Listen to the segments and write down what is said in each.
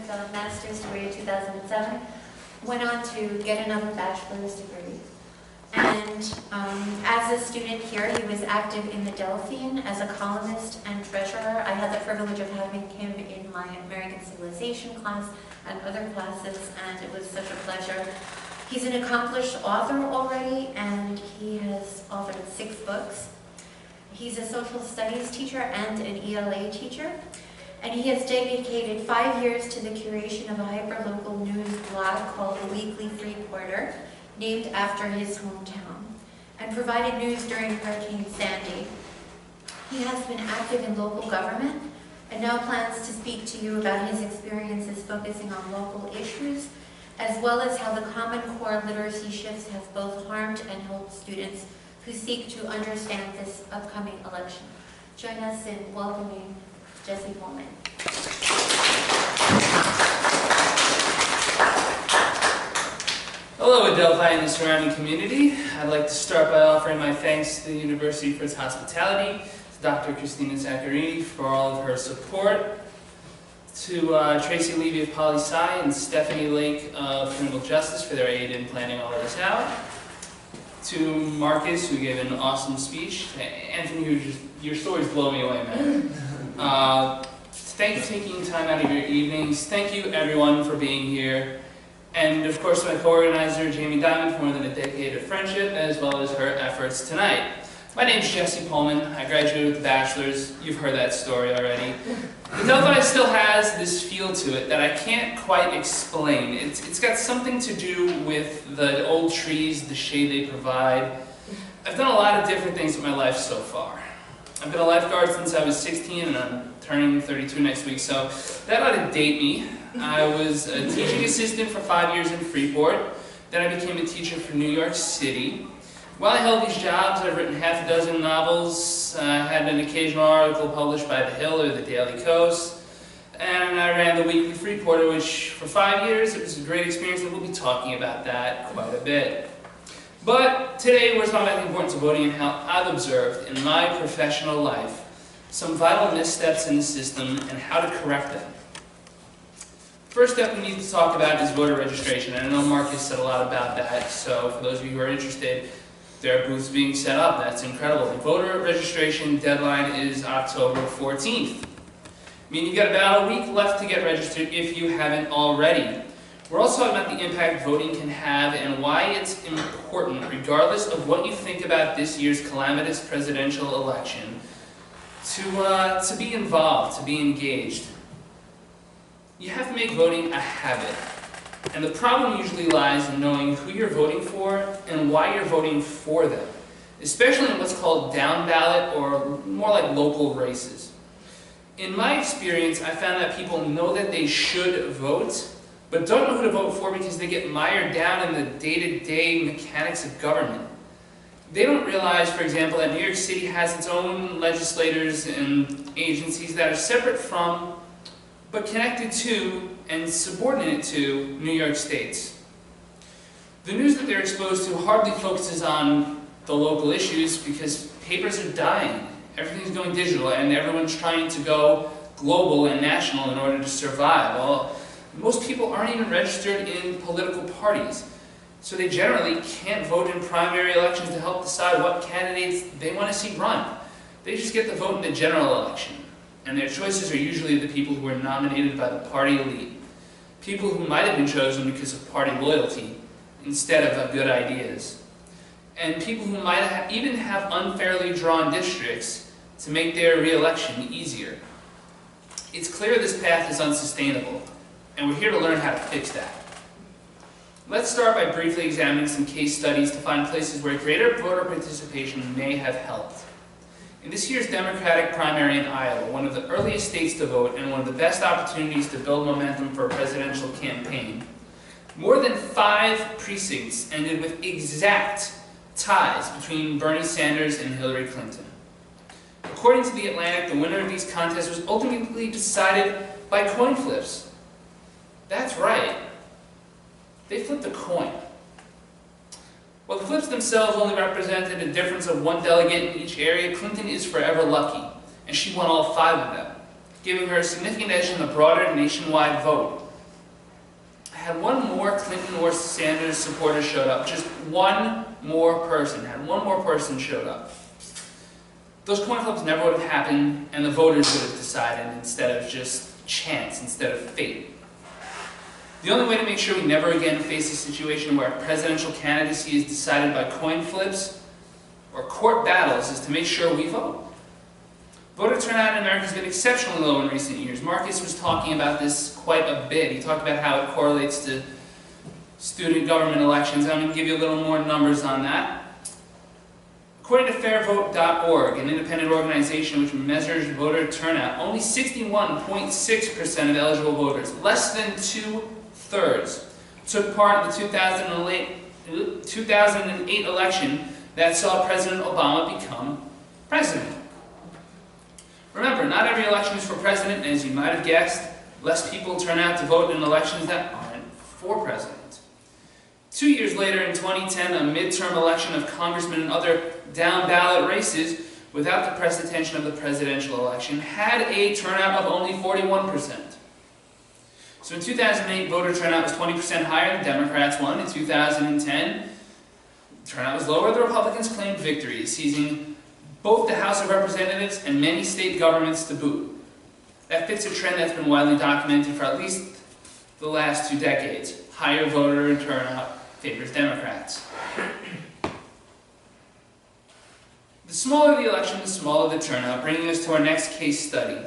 a master's degree in 2007. Went on to get another bachelor's degree. And as a student here, he was active in the Adelphi as a columnist and treasurer. I had the privilege of having him in my American Civilization class and other classes, and it was such a pleasure. He's an accomplished author already, and he has authored 6 books. He's a social studies teacher and an ELA teacher, and he has dedicated 5 years to the curation of a hyperlocal news blog called The Weekly Freeporter, named after his hometown, and provided news during Hurricane Sandy. He has been active in local government and now plans to speak to you about his experiences focusing on local issues, as well as how the Common Core literacy shifts have both harmed and helped students who seek to understand this upcoming election. Join us in welcoming Jesse Pohlman. Hello, Adelphi and the surrounding community. I'd like to start by offering my thanks to the University for its hospitality, to Dr. Christina Zaccarini for all of her support, to Tracy Levy of Poli-Sci and Stephanie Lake of Criminal Justice for their aid in planning all of this out, to Marcus, who gave an awesome speech, to Anthony, your stories blow me away, man. Thank you for taking time out of your evenings. Thank you, everyone, for being here. And of course, my co-organizer, Jamie Diamond, for more than a decade of friendship, as well as her efforts tonight. My name is Jesse Pohlman. I graduated with a bachelor's. You've heard that story already. The Adelphi still has this feel to it that I can't quite explain. It's got something to do with the old trees, the shade they provide. I've done a lot of different things in my life so far. I've been a lifeguard since I was 16, and I'm turning 32 next week, so that ought to date me. I was a teaching assistant for 5 years in Freeport. Then I became a teacher for New York City. While I held these jobs, I've written half a dozen novels, had an occasional article published by The Hill or the Daily Coast, and I ran the Weekly Freeporter, which for 5 years, it was a great experience, and we'll be talking about that quite a bit. But today, we're talking about the importance of voting and how I've observed in my professional life some vital missteps in the system and how to correct them. First step we need to talk about is voter registration, and I know Marcus said a lot about that, so for those of you who are interested, there are booths being set up. That's incredible. The voter registration deadline is October 14th. I mean, you've got about a week left to get registered if you haven't already. We're also talking about the impact voting can have and why it's important, regardless of what you think about this year's calamitous presidential election, to be involved, to be engaged. You have to make voting a habit. And the problem usually lies in knowing who you're voting for and why you're voting for them, especially in what's called down ballot or more like local races. In my experience, I found that people know that they should vote, but don't know who to vote for because they get mired down in the day-to-day mechanics of government. They don't realize, for example, that New York City has its own legislators and agencies that are separate from, but connected to and subordinate to New York State's. The news that they're exposed to hardly focuses on the local issues because papers are dying. Everything's going digital and everyone's trying to go global and national in order to survive. Well, most people aren't even registered in political parties, so they generally can't vote in primary elections to help decide what candidates they want to see run. They just get to vote in the general election, and their choices are usually the people who are nominated by the party elite. People who might have been chosen because of party loyalty instead of good ideas. And people who might even have unfairly drawn districts to make their re-election easier. It's clear this path is unsustainable, and we're here to learn how to fix that. Let's start by briefly examining some case studies to find places where greater voter participation may have helped. In this year's Democratic primary in Iowa, one of the earliest states to vote and one of the best opportunities to build momentum for a presidential campaign, more than 5 precincts ended with exact ties between Bernie Sanders and Hillary Clinton. According to The Atlantic, the winner of these contests was ultimately decided by coin flips. That's right. They flipped a coin. While the flips themselves only represented a difference of 1 delegate in each area, Clinton is forever lucky, and she won all 5 of them, giving her a significant edge in the broader nationwide vote, had one more Clinton or Sanders supporter showed up, just one more person, showed up, those coin flips never would have happened, and the voters would have decided instead of just chance, instead of fate. The only way to make sure we never again face a situation where presidential candidacy is decided by coin flips or court battles is to make sure we vote. Voter turnout in America has been exceptionally low in recent years. Marcus was talking about this quite a bit. He talked about how it correlates to student government elections. I'm going to give you a little more numbers on that. According to fairvote.org, an independent organization which measures voter turnout, only 61.6% of eligible voters, less than 2/3, took part in the 2008 election that saw President Obama become president. Remember, not every election is for president, and as you might have guessed, less people turn out to vote in elections that aren't for president. 2 years later, in 2010, a midterm election of congressmen and other down-ballot races, without the press attention of the presidential election, had a turnout of only 41%. So in 2008, voter turnout was 20% higher, the Democrats won. In 2010, turnout was lower, the Republicans claimed victory, seizing both the House of Representatives and many state governments to boot. That fits a trend that's been widely documented for at least the last 2 decades. Higher voter turnout favors Democrats. The smaller the election, the smaller the turnout, bringing us to our next case study.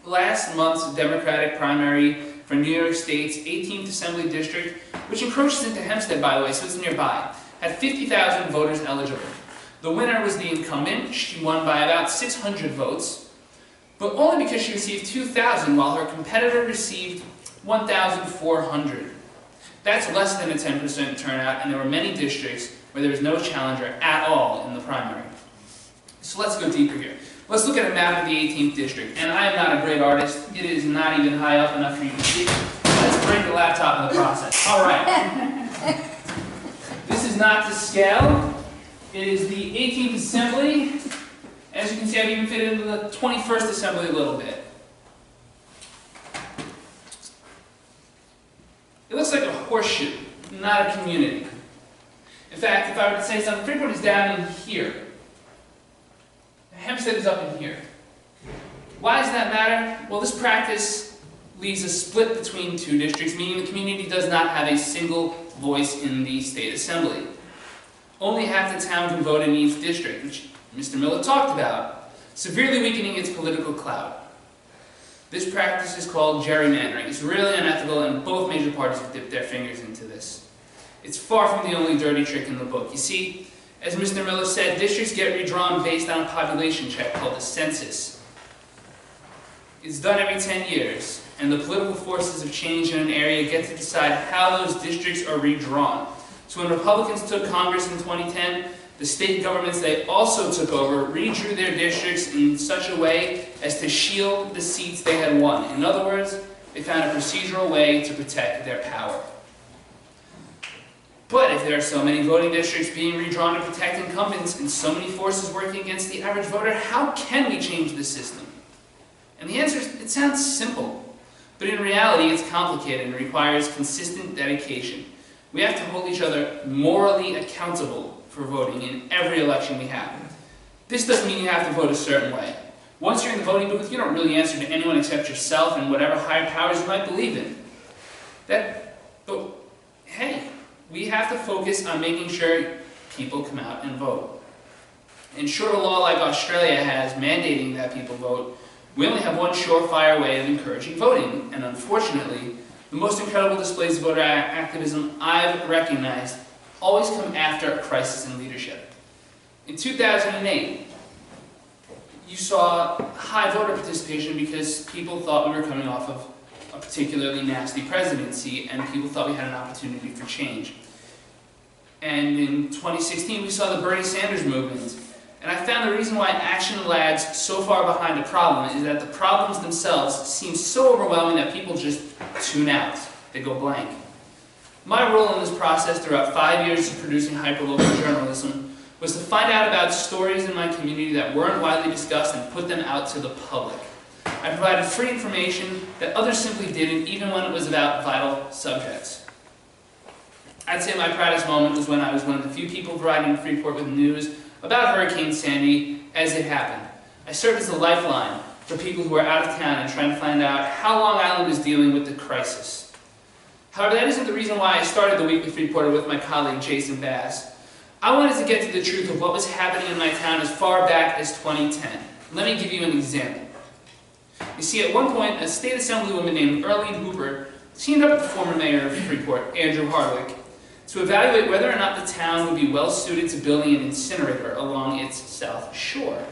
Last month's Democratic primary for New York State's 18th Assembly District, which encroaches into Hempstead, by the way, so it's nearby, had 50,000 voters eligible. The winner was the incumbent. She won by about 600 votes, but only because she received 2,000 while her competitor received 1,400. That's less than a 10% turnout, and there were many districts where there was no challenger at all in the primary. So let's go deeper here. Let's look at a map of the 18th district, and I am not a great artist. It is not even high up enough for you to see. Let's break the laptop in the process. All right. This is not to scale. It is the 18th Assembly. As you can see, I've even fit into the 21st Assembly a little bit. It looks like a horseshoe, not a community. In fact, if I were to say something, Freeport is down in here. Hempstead is up in here. Why does that matter? Well, this practice leaves a split between 2 districts, meaning the community does not have a single voice in the state assembly. Only half the town can vote in each district, which Mr. Miller talked about, severely weakening its political clout. This practice is called gerrymandering. It's really unethical, and both major parties have dipped their fingers into this. It's far from the only dirty trick in the book. You see, as Mr. Miller said, districts get redrawn based on a population check called the census. It's done every 10 years, and the political forces of change in an area get to decide how those districts are redrawn. So when Republicans took Congress in 2010, the state governments they also took over redrew their districts in such a way as to shield the seats they had won. In other words, they found a procedural way to protect their power. But if there are so many voting districts being redrawn to protect incumbents and so many forces working against the average voter, how can we change the system? And the answer is, it sounds simple. But in reality, it's complicated and requires consistent dedication. We have to hold each other morally accountable for voting in every election we have. This doesn't mean you have to vote a certain way. Once you're in the voting booth, you don't really answer to anyone except yourself and whatever higher powers you might believe in. But hey, we have to focus on making sure people come out and vote. And short of a law like Australia has mandating that people vote, we only have one surefire way of encouraging voting. And unfortunately, the most incredible displays of voter activism I've recognized always come after a crisis in leadership. In 2008, you saw high voter participation because people thought we were coming off of a particularly nasty presidency and people thought we had an opportunity for change. And in 2016, we saw the Bernie Sanders movement. And I found the reason why action lags so far behind a problem is that the problems themselves seem so overwhelming that people just tune out. They go blank. My role in this process throughout 5 years of producing hyperlocal journalism was to find out about stories in my community that weren't widely discussed and put them out to the public. I provided free information that others simply didn't, even when it was about vital subjects. I'd say my proudest moment was when I was one of the few people providing Freeport with news about Hurricane Sandy as it happened. I served as a lifeline for people who were out of town and trying to find out how Long Island was dealing with the crisis. However, that isn't the reason why I started the Weekly Freeporter with my colleague Jason Bass. I wanted to get to the truth of what was happening in my town as far back as 2010. Let me give you an example. You see, at one point, a state assemblywoman named Earlene Hooper teamed up with the former mayor of Freeport, Andrew Hardwick, to evaluate whether or not the town would be well suited to building an incinerator along its south shore.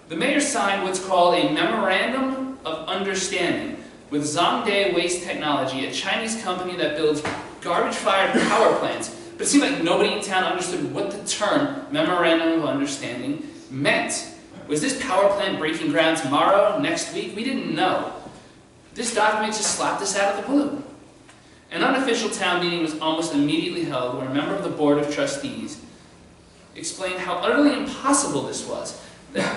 The mayor signed what's called a Memorandum of Understanding with Zhongdae Waste Technology, a Chinese company that builds garbage-fired power plants. But it seemed like nobody in town understood what the term Memorandum of Understanding meant. Was this power plant breaking ground tomorrow, next week? We didn't know. This document just slapped us out of the blue. An unofficial town meeting was almost immediately held where a member of the Board of Trustees explained how utterly impossible this was.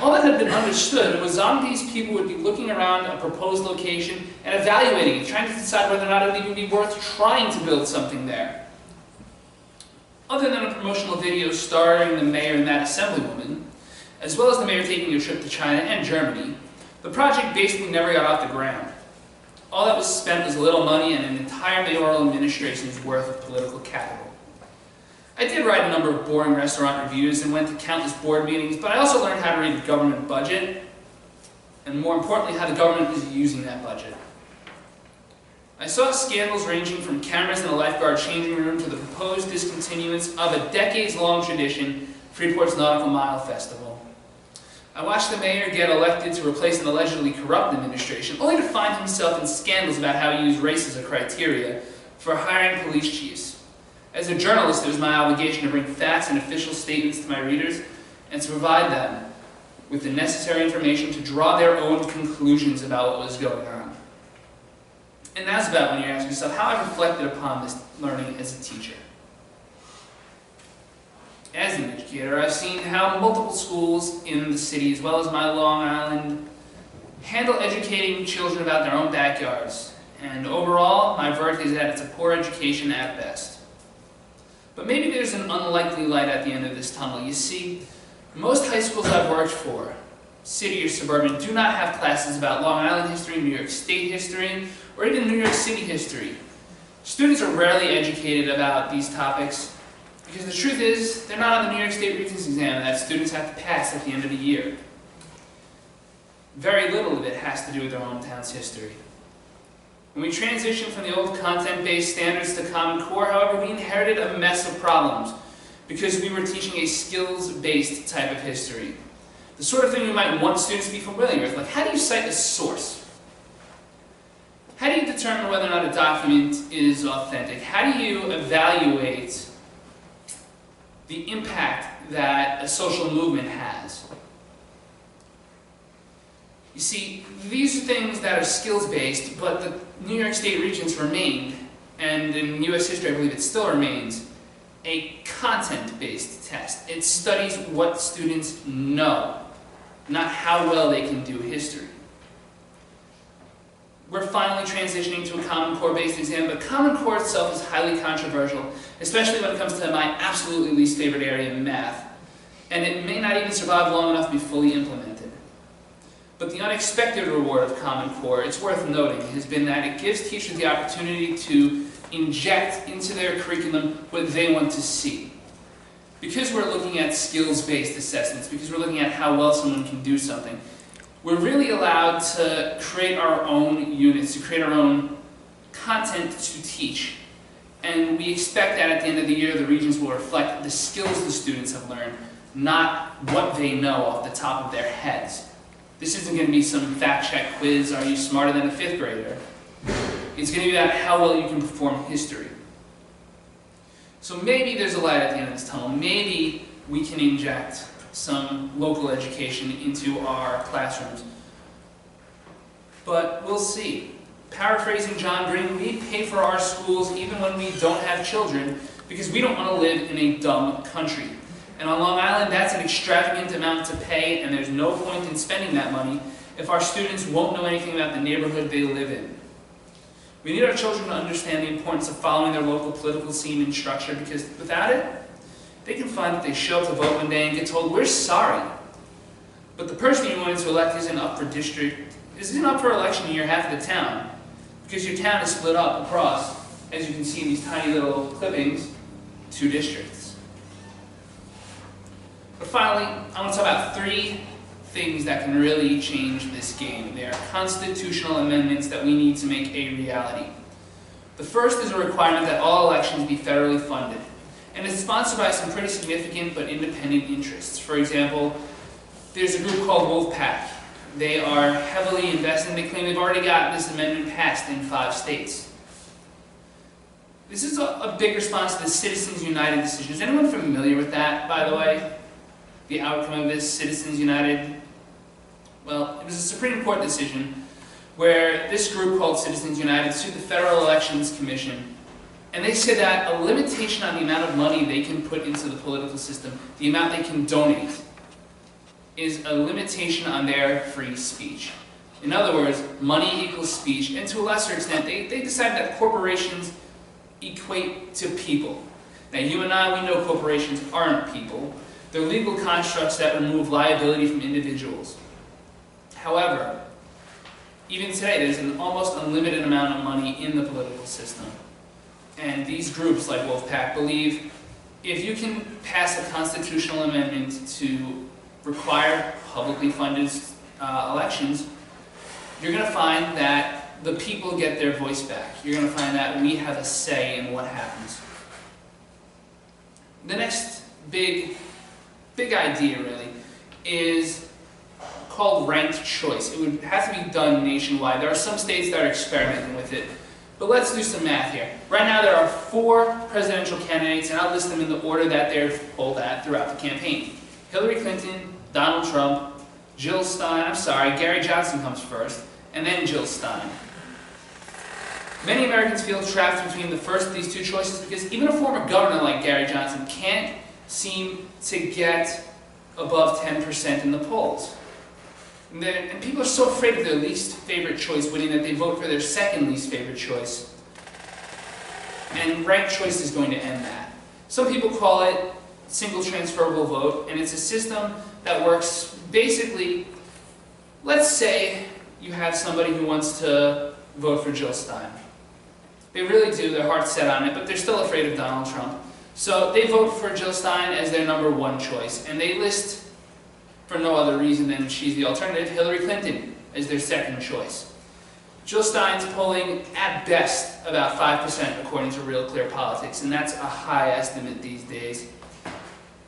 All that had been understood was Zhongdae's people would be looking around a proposed location and evaluating it, trying to decide whether or not it would even be worth trying to build something there. Other than a promotional video starring the mayor and that assemblywoman, as well as the mayor taking a trip to China and Germany, the project basically never got off the ground. All that was spent was a little money and an entire mayoral administration's worth of political capital. I did write a number of boring restaurant reviews and went to countless board meetings, but I also learned how to read the government budget, and more importantly, how the government was using that budget. I saw scandals ranging from cameras in a lifeguard changing room to the proposed discontinuance of a decades-long tradition, Freeport's Nautical Mile Festival. I watched the mayor get elected to replace an allegedly corrupt administration, only to find himself in scandals about how he used race as a criteria for hiring police chiefs. As a journalist, it was my obligation to bring facts and official statements to my readers and to provide them with the necessary information to draw their own conclusions about what was going on. And that's about when you ask yourself how I've reflected upon this learning as a teacher. As an educator, I've seen how multiple schools in the city, as well as my Long Island, handle educating children about their own backyards. And overall, my verdict is that it's a poor education at best. But maybe there's an unlikely light at the end of this tunnel. You see, most high schools I've worked for, city or suburban, do not have classes about Long Island history, New York State history, or even New York City history. Students are rarely educated about these topics, because the truth is, they're not on the New York State Regents exam that students have to pass at the end of the year. Very little of it has to do with their hometown's history. When we transitioned from the old content-based standards to Common Core, however, we inherited a mess of problems because we were teaching a skills-based type of history. The sort of thing we might want students to be familiar with, like how do you cite a source? How do you determine whether or not a document is authentic? How do you evaluate the impact that a social movement has? You see, these are things that are skills-based, but the New York State Regents remained, and in U.S. history I believe it still remains, a content-based test. It studies what students know, not how well they can do history. We're finally transitioning to a Common Core-based exam, but Common Core itself is highly controversial, especially when it comes to my absolutely least favorite area, math. And it may not even survive long enough to be fully implemented. But the unexpected reward of Common Core, it's worth noting, has been that it gives teachers the opportunity to inject into their curriculum what they want to see. Because we're looking at skills-based assessments, because we're looking at how well someone can do something, we're really allowed to create our own units, to create our own content to teach. And we expect that at the end of the year, the Regents will reflect the skills the students have learned, not what they know off the top of their heads. This isn't going to be some fact-check quiz, are you smarter than a 5th grader? It's going to be about how well you can perform history. So maybe there's a light at the end of this tunnel. Maybe we can inject some local education into our classrooms. But we'll see. Paraphrasing John Green, we pay for our schools even when we don't have children because we don't want to live in a dumb country. And on Long Island, that's an extravagant amount to pay, and there's no point in spending that money if our students won't know anything about the neighborhood they live in. We need our children to understand the importance of following their local political scene and structure, because without it, they can find that they show up to vote one day and get told, "We're sorry, but the person you wanted to elect isn't up for election in your half of the town, because your town is split up across, as you can see in these tiny little clippings, 2 districts." But finally, I want to talk about 3 things that can really change this game. They are constitutional amendments that we need to make a reality. The first is a requirement that all elections be federally funded, and it's sponsored by some pretty significant but independent interests. For example, there's a group called Wolfpack. They are heavily invested, and they claim they've already got this amendment passed in 5 states. This is a big response to the Citizens United decision. Is anyone familiar with that, by the way? The outcome of this Citizens United? Well, it was a Supreme Court decision where this group called Citizens United sued the Federal Elections Commission, and they said that a limitation on the amount of money they can put into the political system, the amount they can donate, is a limitation on their free speech. In other words, money equals speech, and to a lesser extent, they decided that corporations equate to people. Now, you and I, we know corporations aren't people. They're legal constructs that remove liability from individuals. However, even today, there's an almost unlimited amount of money in the political system. And these groups, like Wolfpack, believe if you can pass a constitutional amendment to require publicly funded elections, you're going to find that the people get their voice back. You're going to find that we have a say in what happens. The next big idea, really, is called ranked choice. It would have to be done nationwide. There are some states that are experimenting with it. But let's do some math here. Right now there are 4 presidential candidates, and I'll list them in the order that they're polled at throughout the campaign. Hillary Clinton, Donald Trump, Jill Stein, Gary Johnson comes first, and then Jill Stein. Many Americans feel trapped between the first of these 2 choices because even a former governor like Gary Johnson can't seem to get above 10% in the polls. And people are so afraid of their least favorite choice winning that they vote for their second least favorite choice. And ranked choice is going to end that. Some people call it single transferable vote, and it's a system that works basically, let's say you have somebody who wants to vote for Jill Stein. They really do, their heart's set on it, but they're still afraid of Donald Trump. So they vote for Jill Stein as their number 1 choice, and they list, for no other reason than she's the alternative, Hillary Clinton as their second choice. Jill Stein's polling, at best, about 5% according to Real Clear Politics, and that's a high estimate these days.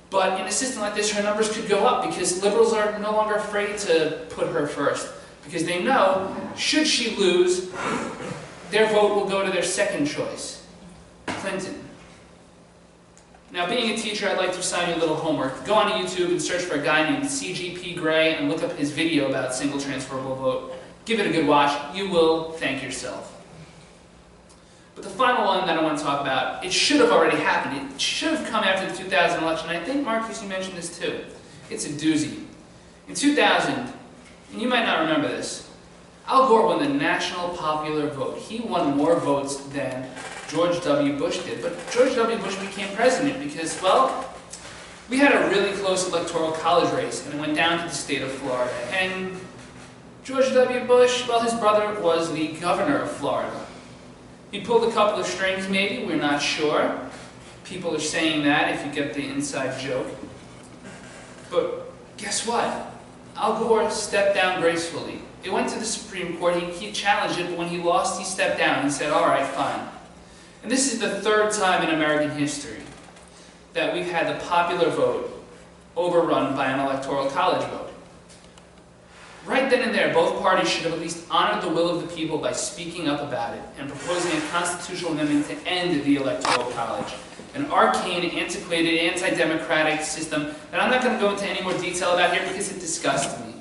But in a system like this, her numbers could go up because liberals are no longer afraid to put her first, because they know, should she lose, their vote will go to their second choice, Clinton. Now, being a teacher, I'd like to assign you a little homework. Go onto YouTube and search for a guy named C.G.P. Gray and look up his video about single transferable vote. Give it a good watch. You will thank yourself. But the final one that I want to talk about, it should have already happened. It should have come after the 2000 election. I think, Marcus, you mentioned this too. It's a doozy. In 2000, and you might not remember this, Al Gore won the national popular vote. He won more votes than George W. Bush did. But George W. Bush became president because, well, we had a really close electoral college race, and it went down to the state of Florida. And George W. Bush, well, his brother was the governor of Florida. He pulled a couple of strings, maybe, we're not sure. People are saying that, if you get the inside joke. But guess what? Al Gore stepped down gracefully. It went to the Supreme Court. He challenged it, but when he lost, he stepped down. He said, all right, fine. And this is the 3rd time in American history that we've had the popular vote overrun by an electoral college vote. Right then and there, both parties should have at least honored the will of the people by speaking up about it and proposing a constitutional amendment to end the electoral college. An arcane, antiquated, anti-democratic system that I'm not going to go into any more detail about here because it disgusts me.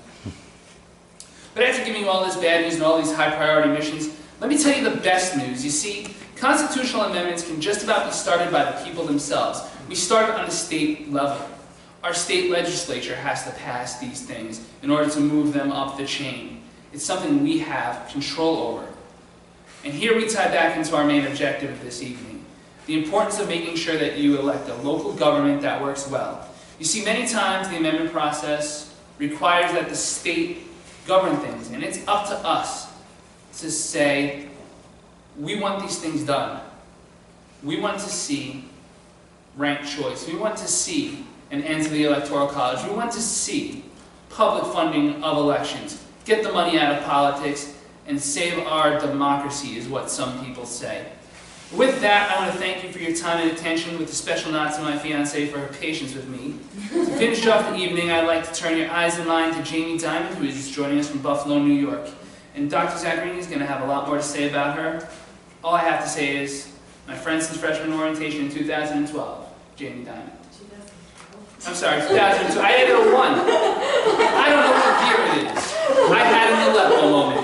But after giving you all this bad news and all these high-priority missions, let me tell you the best news. You see, constitutional amendments can just about be started by the people themselves. We start on the state level. Our state legislature has to pass these things in order to move them up the chain. It's something we have control over. And here we tie back into our main objective of this evening, the importance of making sure that you elect a local government that works well. You see, many times the amendment process requires that the state govern things, and it's up to us to say, we want these things done. We want to see ranked choice. We want to see an end to the Electoral College. We want to see public funding of elections. Get the money out of politics and save our democracy, is what some people say. With that, I want to thank you for your time and attention, with a special nod to my fiancée for her patience with me. To finish off the evening, I'd like to turn your eyes and mind to Jamie Dimon, who is joining us from Buffalo, New York. And Dr. Zaccarini is going to have a lot more to say about her. All I have to say is, my friend since freshman orientation in 2012, Jamie Dimon. I'm sorry, 2002. I added a 1. I don't know what year it is. I had an Aleppo moment.